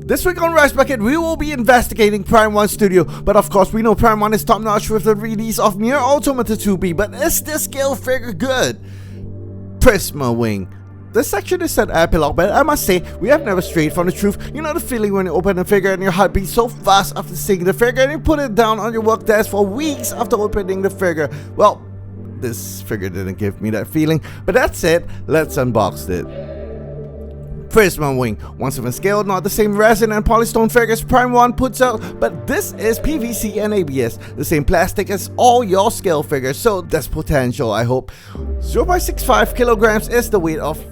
This week on Rice Bucket, we will be investigating Prime 1 Studio, but of course we know Prime 1 is top notch with the release of Nier Automata 2B, but is this scale figure good? Prisma Wing. This section is set epilogue, but I must say, we have never strayed from the truth. You know the feeling when you open a figure and your heart beats so fast after seeing the figure and you put it down on your work desk for weeks after opening the figure. Well, this figure didn't give me that feeling, but that's it, let's unbox it. Prisma Wing, 1/7 scale, not the same resin and polystone figures Prime 1 puts out, but this is PVC and ABS, the same plastic as all your scale figures, so there's potential, I hope. 0.65 kilograms is the weight of,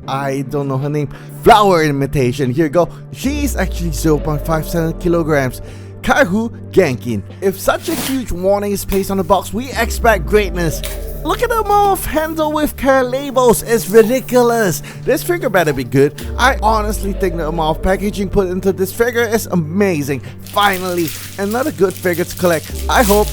I don't know her name, Flower Imitation, here you go, she's actually 0.57 kilograms. Kaihu Genkin. If such a huge warning is placed on the box, we expect greatness. Look at the amount of handle with care labels, it's ridiculous. This figure better be good. I honestly think the amount of packaging put into this figure is amazing. Finally, another good figure to collect. I hope.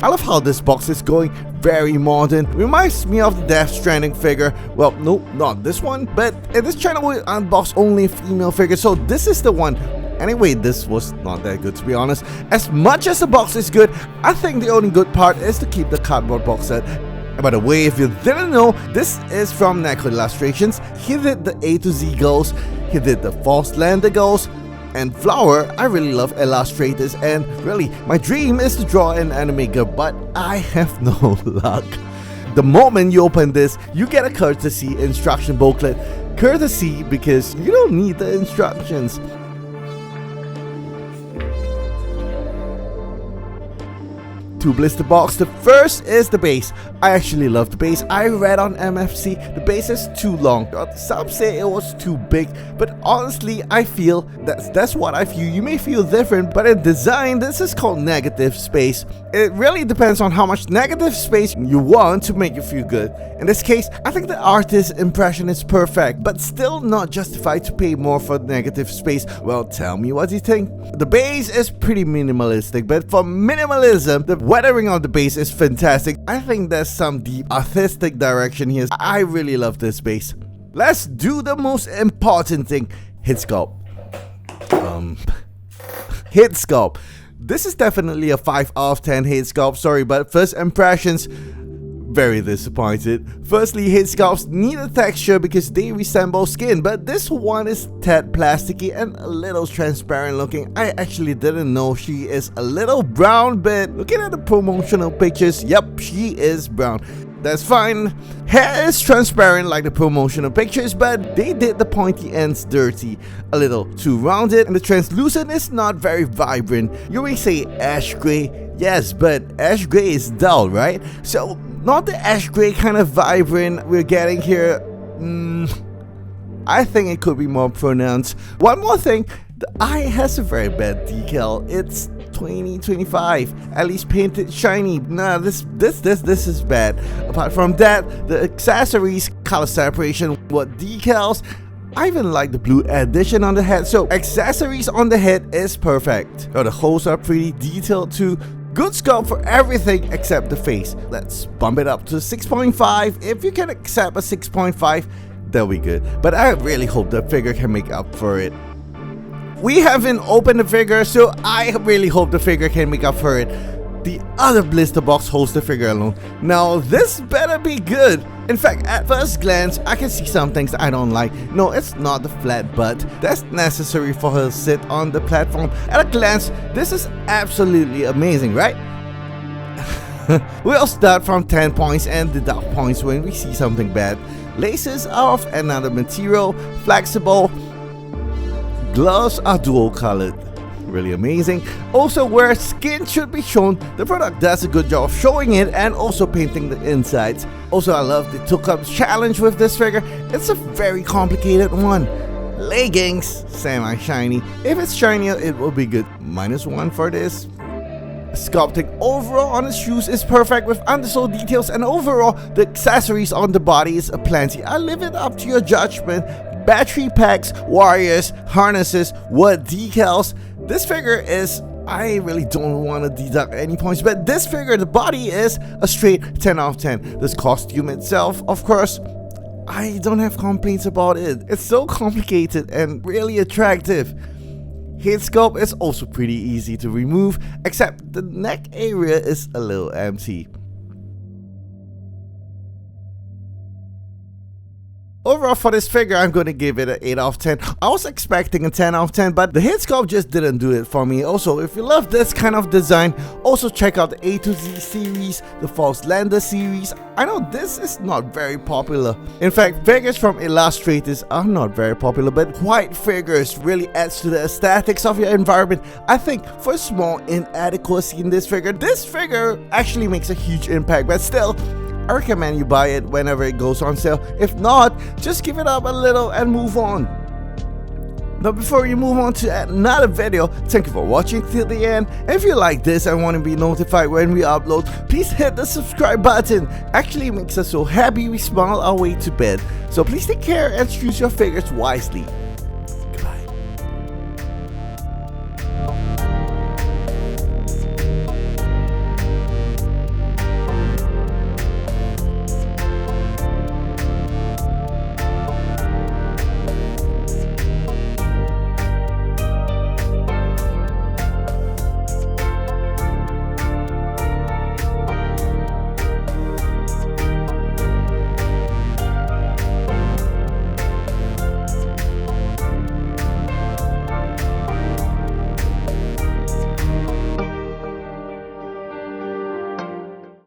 I love how this box is going, very modern. Reminds me of the Death Stranding figure. Well, no, not this one, but in this channel we unbox only female figures, so this is the one. Anyway, this was not that good to be honest. As much as the box is good, I think the only good part is to keep the cardboard box set. And by the way, if you didn't know, this is from Neco Illustrations. He did the A to Z goals, he did the False Lander goals, and Flower. I really love illustrators, and really, my dream is to draw an animator, but I have no luck. The moment you open this, you get a courtesy instruction booklet. Courtesy because you don't need the instructions. Two blister box. The first is the base. I actually love the base. I read on MFC the base is too long. Some say it was too big, but honestly I feel that's what I feel. You may feel different, but in design this is called negative space. It really depends on how much negative space you want to make you feel good. In this case, I think the artist's impression is perfect, but still not justified to pay more for negative space. Well, tell me what you think. The base is pretty minimalistic, but for minimalism, the weathering on the base is fantastic. I think there's some deep artistic direction here. I really love this base. Let's do the most important thing. Hit sculpt. Hit sculpt. This is definitely a 5 out of 10 hit sculpt, sorry, but first impressions, very disappointed. Firstly, hit sculpts need a texture because they resemble skin, but this one is tad plasticky and a little transparent looking. I actually didn't know she is a little brown, but looking at the promotional pictures, yep, she is brown. That's fine. Hair is transparent like the promotional pictures, but they did the pointy ends dirty. A little too rounded, and the translucent is not very vibrant. You may say ash gray, yes, but ash gray is dull, right? So not the ash gray kind of vibrant we're getting here. I think it could be more pronounced. One more thing, the eye has a very bad decal. It's 2025, at least painted shiny. Nah, this is bad. Apart from that, the accessories, color separation, what decals. I even like the blue addition on the head, so accessories on the head is perfect. Oh, the holes are pretty detailed too. Good sculpt for everything except the face. Let's bump it up to 6.5. If you can accept a 6.5, that'll be good. But I really hope the figure can make up for it. We haven't opened the figure, so I really hope the figure can make up for it. The other blister box holds the figure alone. Now this better be good. In fact, at first glance, I can see some things I don't like. No, it's not the flat butt. That's necessary for her to sit on the platform. At a glance, this is absolutely amazing, right? We'll start from 10 points and deduct points when we see something bad. Laces are of another material, flexible. Gloves are dual colored. Really amazing. Also, where skin should be shown, the product does a good job of showing it and also painting the insides. Also, I love the took-up challenge with this figure. It's a very complicated one. Leggings, semi-shiny. If it's shinier, it will be good. -1 for this. Sculpting overall on the shoes is perfect with undersole details, and overall the accessories on the body is aplenty. I leave it up to your judgment. Battery packs, warriors, harnesses, wood decals. This figure is, I really don't want to deduct any points, but this figure, the body is a straight 10 out of 10. This costume itself, of course, I don't have complaints about it. It's so complicated and really attractive. Head sculpt is also pretty easy to remove, except the neck area is a little empty. Overall for this figure, I'm going to give it an 8 out of 10. I was expecting a 10 out of 10, but the head sculpt just didn't do it for me. Also, if you love this kind of design, also check out the A to Z series, the False Lander series. I know this is not very popular. In fact, figures from illustrators are not very popular, but white figures really adds to the aesthetics of your environment. I think for a small inadequacy in this figure actually makes a huge impact, but still, I recommend you buy it whenever it goes on sale. If not, just give it up a little and move on. But before you move on to another video, thank you for watching till the end. If you like this and want to be notified when we upload, please hit the subscribe button. Actually, it makes us so happy we smile our way to bed. So please take care and choose your figures wisely.